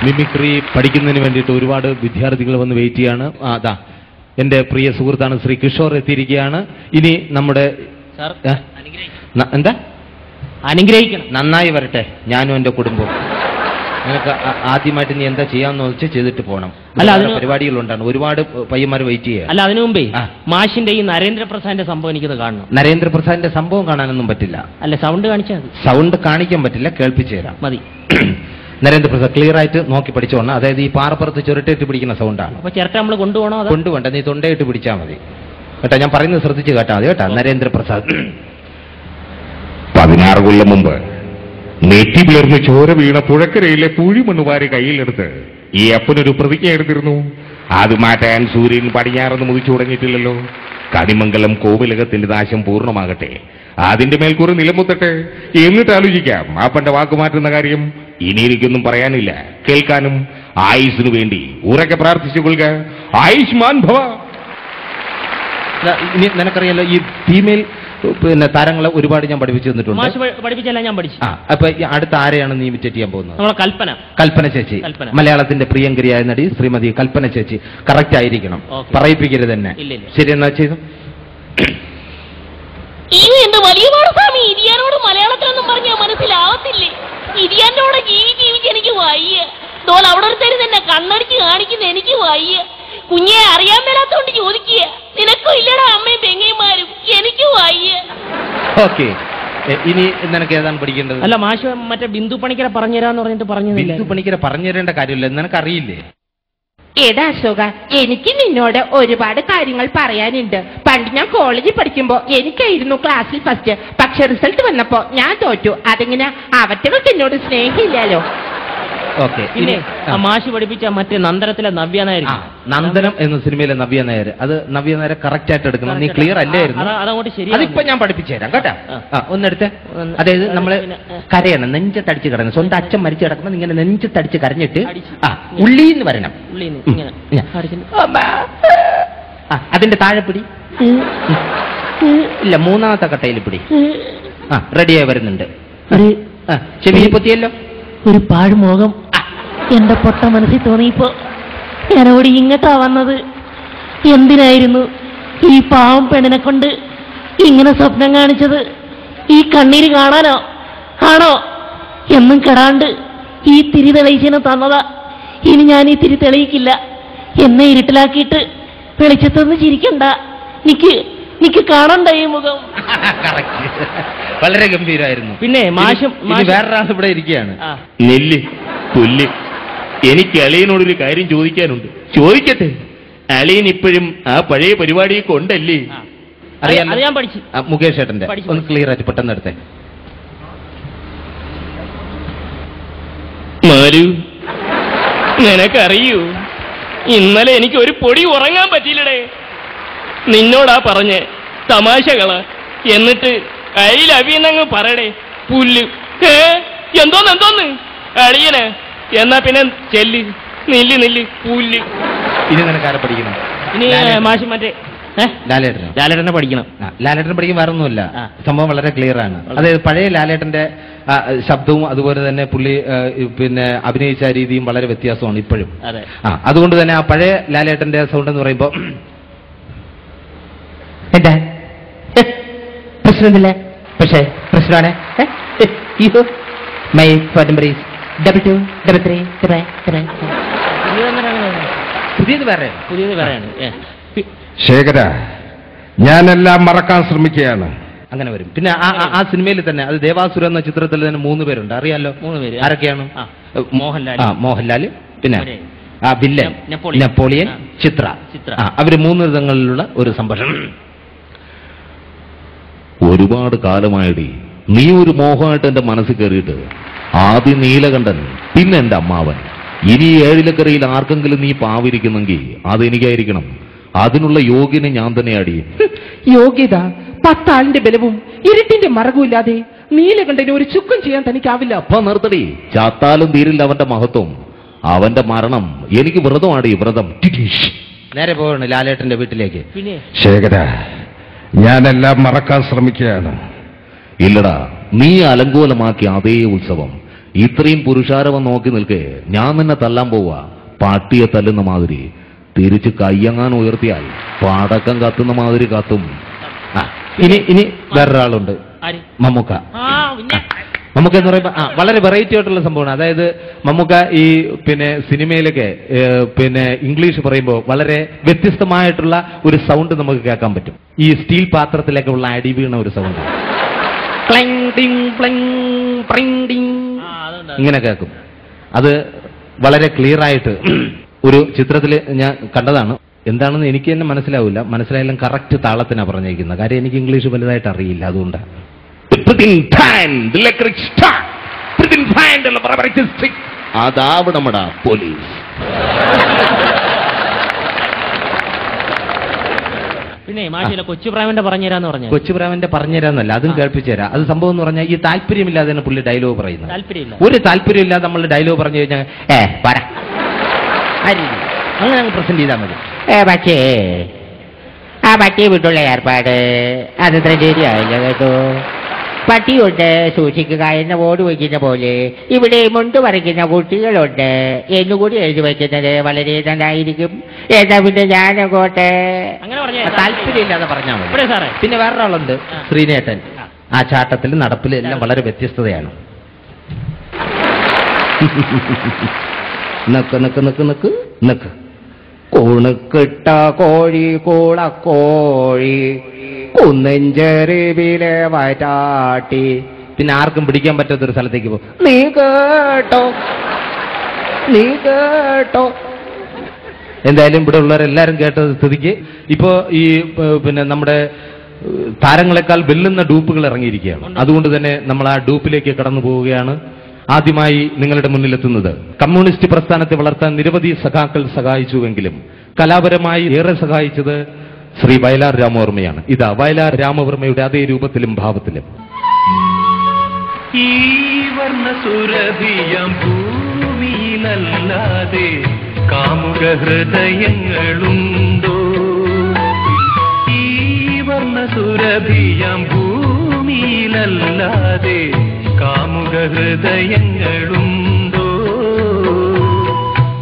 Mimicry പഠിക്കുന്നതിന് വേണ്ടിയിട്ട് ഒരുപാട് വിദ്യാർത്ഥികൾ വന്ന് വെയിറ്റ് ചെയ്യാണ്. അതാ എന്റെ പ്രിയ സുഹൃത്താണ് ശ്രീ കിഷോർ എത്തിയിരിക്കുകയാണ്. ഇനി നമ്മുടെ എന്താ അനുഗ്രഹിക്കണം. നന്നായി വരട്ടെ, ഞാനും എന്റെ കുടുംബവും. നിങ്ങൾക്ക് ആദ്യമായിട്ട് നീ എന്താ ചെയ്യാന്ന് വെച്ച് ചെയ്തിട്ട് പോകണം. അല്ല, പരിപാടികളുണ്ടാണ്, ഒരുപാട് പയ്യന്മാർ വെയിറ്റ് ചെയ്യുക. അല്ല, അതിനു മുമ്പേ മാഷിന്റെ ഈ നരേന്ദ്രപ്രസാദിന്റെ സംഭവം എനിക്കത് കാണണം. നരേന്ദ്രപ്രസാദിന്റെ സംഭവം കാണാനൊന്നും പറ്റില്ല. അല്ല, സൗണ്ട് കാണിച്ചാൽ മതി. സൗണ്ട് കാണിക്കാൻ പറ്റില്ല, കേൾപ്പിച്ചു തരാം മതി. നരേന്ദ്രപ്രസാദ് ക്ലിയർ ആയിട്ട് നോക്കി പഠിച്ചോണം. അതായത് ഈ പാറപ്പുറത്ത് ചുരട്ടേറ്റ് പിടിക്കുന്ന സൗണ്ടാണ്. അപ്പൊ ചിരട്ട നമ്മൾ കൊണ്ടുപോകണോ? കൊണ്ടുപോകണ്ട, നീ തൊണ്ടയിട്ട് പിടിച്ചാൽ മതി കേട്ടോ. ഞാൻ പറയുന്നത് ശ്രദ്ധിച്ച് കേട്ടാ മതി കേട്ടാ. നരേന്ദ്രപ്രസാദ് 16 കൊല്ലം മുമ്പ് നെറ്റി പിളർന്ന് ചോര വീണ പുഴക്കരയിലെ പൂഴിമണ്ണുവാരി കയ്യിലെടുത്ത് ഈ അപ്പനൊരു പ്രതിജ്ഞ എടുത്തിരുന്നു. അത് മാറ്റാൻ സൂര്യൻ പടിഞ്ഞാറൊന്നും ഉദിച്ചു തുടങ്ങിയിട്ടില്ലല്ലോ. കണിമംഗലം കോവിലകത്തിന്റെ നാശം പൂർണ്ണമാകട്ടെ, അതിന്റെ മേൽ കുറെ നിലമുത്തട്ടെ, എന്നിട്ട് ആലോചിക്കാം അപ്പന്റെ വാക്കുമാറ്റുന്ന കാര്യം. ഇനി എനിക്കൊന്നും പറയാനില്ല, കേൾക്കാനും ആയുസിനു വേണ്ടി ഉറക്കെ പ്രാർത്ഥിച്ചുകൊള്ളുക. ആയുഷ്മാൻ ഭവ. ഇനി നിനക്കറിയാലോ, ഈ ഫീമെയിൽ താരങ്ങളെ ഒരുപാട് ഞാൻ പഠിപ്പിച്ചു തന്നിട്ടുണ്ട്. പഠിപ്പിച്ചല്ല, ഞാൻ പഠിച്ചു. അപ്പൊ അടുത്ത ആരെയാണ് നീ ഇമിറ്റേറ്റ് ചെയ്യാൻ പോകുന്നത്? കൽപ്പന ചേച്ചി. മലയാളത്തിന്റെ പ്രിയങ്കരിയായ നടി ശ്രീമതി കൽപ്പന ചേച്ചി. കറക്റ്റ് ആയിരിക്കണം, പറയിപ്പിക്കരുത് തന്നെ. ശരി, എന്നാ ചെയ്തു. എന്ത് വലിയ സ്വാമി, ഇരിയാനോട് മലയാളത്തിലൊന്നും പറഞ്ഞാൽ മനസ്സിലാവത്തില്ലേ? ഇരിയാനോട് ജീവിച്ച് എനിക്ക് വയ്യ. തോൽ അവിടെ ഒരു തരും തന്നെ കണ്ണടിച്ച് കാണിക്കുന്ന എനിക്ക് വയ്യ. കുഞ്ഞെ അറിയാൻ മേലാത്തോണ്ട് ചോദിക്കുക. നിനക്കും ഇല്ലടാ അമ്മയും പെങ്ങന്മാരും, എനിക്ക് വയ്യ. ഓക്കെ, ഇനി നിനക്ക് ഏതാണ് പഠിക്കേണ്ടത്? അല്ല, മാഷ് മറ്റേ ബിന്ദു പണിക്കരെ പറഞ്ഞുതരാന്ന് പറഞ്ഞിട്ട് പറഞ്ഞില്ല. ബിന്ദു പണിക്കരെ പറഞ്ഞു തരേണ്ട കാര്യമില്ല, നിനക്കറിയില്ലേ? ഏടാ അശോക, എനിക്ക് നിന്നോട് ഒരുപാട് കാര്യങ്ങൾ പറയാനുണ്ട്. പണ്ട് ഞാൻ കോളേജിൽ പഠിക്കുമ്പോ എനിക്കായിരുന്നു ക്ലാസ്സിൽ ഫസ്റ്റ്. പക്ഷെ റിസൾട്ട് വന്നപ്പോ ഞാൻ തോറ്റു. അതെങ്ങനെ? അവറ്റകൾക്ക് എന്നോട് സ്നേഹമില്ലല്ലോ. ഓക്കെ, പിന്നെ മാഷ് പഠിപ്പിച്ച മറ്റേ നന്ദനത്തിലെ നവ്യ നായർ. നന്ദനം എന്ന സിനിമയിലെ നവ്യ നായർ, അത് നവ്യ നായർ കറക്റ്റ് ആയിട്ട് എടുക്കണം. നീ ക്ലിയർ അല്ലായിരുന്നു. അതങ്ങോട്ട് ശരി, അതിപ്പോ ഞാൻ പഠിപ്പിച്ചു തരാം കേട്ടാ. ഒന്നെടുത്ത്, അതായത് നമ്മള് കരയണം, നെഞ്ചത്തടിച്ച് കിടക്കണം. സ്വന്തം അച്ഛൻ മരിച്ചു കിടക്കുമ്പോൾ ഇങ്ങനെ നെഞ്ചത്തടിച്ച് കരഞ്ഞിട്ട് ഉള്ളിന്ന് വരണം. അതിന്റെ താഴെപ്പിടി ഇല്ല, മൂന്നാമത്തെ കട്ടയിൽ പിടി. റെഡിയായി വരുന്നുണ്ട്. ചെവിയിൽ പൊത്തിയല്ലോ. ഒരു പാഴ്മോഹം എന്റെ പൊട്ട മനസ്സിൽ തോന്നിയപ്പോ ഞാനോട് ഇങ്ങോട്ടാ വന്നത്. എന്തിനായിരുന്നു ഈ പാവം പെണ്ണിനെ കൊണ്ട് ഇങ്ങനെ സ്വപ്നം കാണിച്ചത്? ഈ കണ്ണീര് കാണാനോ ആണോ? എന്നും കെടാണ്ട് ഈ തിരി തെളിയിച്ചതിനെ തന്നതാ. ഇനി ഞാൻ ഈ തിരി തെളിയിക്കില്ല. എന്നെ ഇരുട്ടിലാക്കിയിട്ട് വെളിച്ചത്തൊന്ന് ചിരിക്കണ്ട. നിക്ക് കാണണ്ട ഈ മുഖം. വളരെ ഗംഭീരമായിരുന്നു. പിന്നെ മാഷും വേറൊരാൾ ഇവിടെ ഇരിക്കുകയാണ്. നെല്ല് പുല്ല്. എനിക്ക് അളിയനോടൊരു കാര്യം ചോദിക്കാനുണ്ട്. ചോദിക്കട്ടെ? അളിയൻ ഇപ്പോഴും ആ പഴയ പരിപാടിയൊക്കെ ഉണ്ടല്ലേ? അറിയാം, ഞാൻ പഠിച്ചു. മുകേഷ് ഏട്ടന്റെ ഒന്ന് ക്ലിയർ ആയിട്ട് പെട്ടെന്ന് എടുത്തേ. മാരു, നിനക്കറിയൂ, ഇന്നലെ എനിക്ക് ഒരു പൊടി ഉറങ്ങാൻ പറ്റിയില്ലടേ. നിന്നോടാ പറഞ്ഞ് തമാശകള്. എന്നിട്ട് ഐ ലവ് യു എന്നങ്ങ് പറയടേ. പുല്ല്. എന്തോന്ന് അളിയന്? എന്നാ പിന്നെ ചെല്ല്, നില്ല് പുല്ല്. ഇനി നിനക്കാരെ പഠിക്കണം? ഇനി മാഷി മറ്റേ ലാലേട്ടനെ പഠിക്കണം. ലാലേട്ടൻ പഠിക്കാൻ വേറെ ഒന്നുമില്ല, സംഭവം വളരെ ക്ലിയർ ആണ്. അതായത് പഴയ ലാലേട്ടന്റെ ശബ്ദവും അതുപോലെ തന്നെ പുള്ളി പിന്നെ അഭിനയിച്ച രീതിയും വളരെ വ്യത്യാസമാണ് ഇപ്പോഴും. അതുകൊണ്ട് തന്നെ ആ പഴയ ലാലേട്ടന്റെ സൗണ്ട് എന്ന് പറയുമ്പോ എന്താ പ്രശ്നമില്ല, പക്ഷേ പ്രശ്നമാണ്. My phone number is 2233. പുതിയത് വേറെയാണ്. ശേഖര, ഞാനെല്ലാം മറക്കാൻ ശ്രമിക്കുകയാണ്. അങ്ങനെ വരും. പിന്നെ ആ സിനിമയിൽ തന്നെ അത് ദേവാസുര എന്ന ചിത്രത്തിൽ തന്നെ 3 പേരുണ്ട്, അറിയാലോ? 3 പേര് ആരൊക്കെയാണ്? മോഹൻലാൽ, പിന്നെ വില്ലൻ നെപ്പോളിയൻ, ചിത്ര. അവര് 3 വിധങ്ങളിലുള്ള ഒരു സംഭാഷണം. ഒരുപാട് കാലമായിടി നീ ഒരു മോഹമായിട്ട് എന്റെ മനസ്സിൽ കയറിയിട്ട്. ആദ്യം നീലകണ്ഠൻ, പിന്നെ എന്റെ അമ്മാവൻ. ഇനി 7 ആർക്കെങ്കിലും നീ പാവിരിക്കുന്നെങ്കിൽ അതെനിക്കായിരിക്കണം. അതിനുള്ള യോഗ്യനെ ഞാൻ തന്നെ അടി. യോഗ്യത 10 ആളിന്റെ ബലവും ഇരുട്ടിന്റെ മറകുമില്ലാതെ നീലകണ്ഠന് ഒരു ചുക്കും ചെയ്യാൻ തനിക്കാവില്ല. അപ്പൊ നിർത്തടി, ചാത്താലും തീരില്ല അവന്റെ മഹത്വം. അവന്റെ മരണം എനിക്ക് വ്രതമാടി, വ്രതം. നേരെ പോവാണ് ലാലേട്ടന്റെ വീട്ടിലേക്ക്. ശേഖര, ഞാനെല്ലാം മറക്കാൻ ശ്രമിക്കുകയാണ്. ഇല്ലടാ, നീ അലങ്കോലമാക്കിയ അതേ ഉത്സവം ഇത്രയും പുരുഷാരവം നോക്കി നിൽക്കേ ഞാൻ തന്നെ തല്ലാൻ പോവാ. പട്ടിയെ തല്ലുന്ന മാതിരി തിരിച്ച് കയ്യങ്ങാൻ ഉയർത്തിയാൽ പടക്കം കത്തുന്ന മാതിരി കത്തും. ഇനി വേറൊരാളുണ്ട്, മമ്മൂക്ക. മമ്മൂക്ക എന്ന് പറയുമ്പോൾ വളരെ വെറൈറ്റി ആയിട്ടുള്ള സംഭവമാണ്. അതായത് മമ്മൂക്ക ഈ സിനിമയിലൊക്കെ ഇംഗ്ലീഷ് പറയുമ്പോൾ വളരെ വ്യത്യസ്തമായിട്ടുള്ള ഒരു സൗണ്ട് നമുക്ക് കേൾക്കാൻ പറ്റും. ഈ സ്റ്റീൽ പാത്രത്തിലൊക്കെ ഉള്ള അടി വീണ ഒരു സൗണ്ട് ഇങ്ങനെ കേൾക്കും. അത് വളരെ ക്ലിയർ ആയിട്ട് ഒരു ചിത്രത്തിൽ ഞാൻ കണ്ടതാണ്. എന്താണെന്ന് എനിക്ക് തന്നെ മനസ്സിലായാലും കറക്റ്റ് താളത്തിനാണ് പറഞ്ഞിരിക്കുന്നത്. കാര്യം എനിക്ക് ഇംഗ്ലീഷ് വലുതായിട്ട് അറിയില്ല, അതുകൊണ്ടാണ്. അതാവണമടാ പോലീസ്. പിന്നെ മാഷിലെ കൊച്ചുപ്രാമന്റെ പറഞ്ഞുതരാന്ന് പറഞ്ഞു. കൊച്ചുപ്രാമന്റെ പറഞ്ഞുതരാന്നല്ല, അതും കേൾപ്പിച്ചു തരാം. അത് സംഭവം എന്ന് പറഞ്ഞാൽ ഈ താല്പര്യമില്ലാതെ തന്നെ പുള്ളി ഡയലോഗ് പറയുന്നത്. ഒരു താല്പര്യമില്ലാതെ നമ്മൾ ഡയലോഗ് പറഞ്ഞു കഴിഞ്ഞാൽ അങ്ങനെ അങ്ങ് പ്രസന്റ് ചെയ്താൽ മതി. പക്ഷേ ആ പട്ടിയെ വിട്ടുള്ള ഏർപ്പാട് അതത്ര ശരിയായില്ല കേട്ടോ. പട്ടിയുണ്ട് സൂക്ഷിക്കുക എന്ന ബോർഡ് വയ്ക്കുന്ന പോലെ ഇവിടെ മുണ്ട് പറിക്കുന്ന കുട്ടികളുണ്ട് എന്നുകൂടി എഴുതി വയ്ക്കുന്നത് വളരെ നന്നായിരിക്കും. ഏതാ പിന്നെ ഞാനങ്ങോട്ടെ താല്പര്യമില്ലാതെ പറഞ്ഞാൽ മതി. പിന്നെ വേറൊരാളുണ്ട്, ശ്രീനേട്ടൻ. ആ ചാട്ടത്തിൽ നടപ്പിൽ എല്ലാം വളരെ വ്യത്യസ്തതയാണ്. നക്ക് നക്ക് നക്ക് നക്ക് നക്ക് കുണുക്കിട്ട കോഴി കൂളക്കോഴി കുന്നഞ്ചെറിവിലെ വറ്റാട്ടി. പിന്നെ ആർക്കും പിടിക്കാൻ പറ്റാത്തൊരു സ്ഥലത്തേക്ക് പോകും. നീ കേട്ടോ നീ കേട്ടോ. എന്തായാലും ഇവിടെ ഉള്ളവരെല്ലാരും കേട്ട സ്ഥിതിക്ക് ഇപ്പോ ഈ നമ്മുടെ താരങ്ങളെക്കാൾ വെല്ലുന്ന ഡൂപ്പുകൾ ഇറങ്ങിയിരിക്കുകയാണ്. അതുകൊണ്ട് തന്നെ നമ്മൾ ആ ഡൂപ്പിലേക്ക് കടന്നു പോവുകയാണ്. ആദ്യമായി നിങ്ങളുടെ മുന്നിലെത്തുന്നത് കമ്മ്യൂണിസ്റ്റ് പ്രസ്ഥാനത്തെ വളർത്താൻ നിരവധി സഖാക്കൾ സഹായിച്ചുവെങ്കിലും കലാപരമായി ഏറെ സഹായിച്ചത് ശ്രീ വയലാർ രാമവർമ്മയാണ്. ഇതാ വയലാർ രാമവർമ്മയുടെ അതേ രൂപത്തിലും ഭാവത്തിലും. ഈ വർണ്ണസുരഭിയാം ഭൂമിയിലല്ലാതെ കാമുക ഹൃദയങ്ങളുണ്ടോ? ഈ വർണ്ണസുരഭിയാം ഭൂമിയിലല്ലാതെ കാമുക ഹൃദയങ്ങളുണ്ടോ?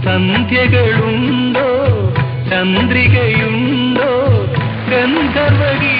സന്ധ്യകളുണ്ടോ? ചന്ദ്രികയുണ്ടോ? ഗന്ധർവഗീ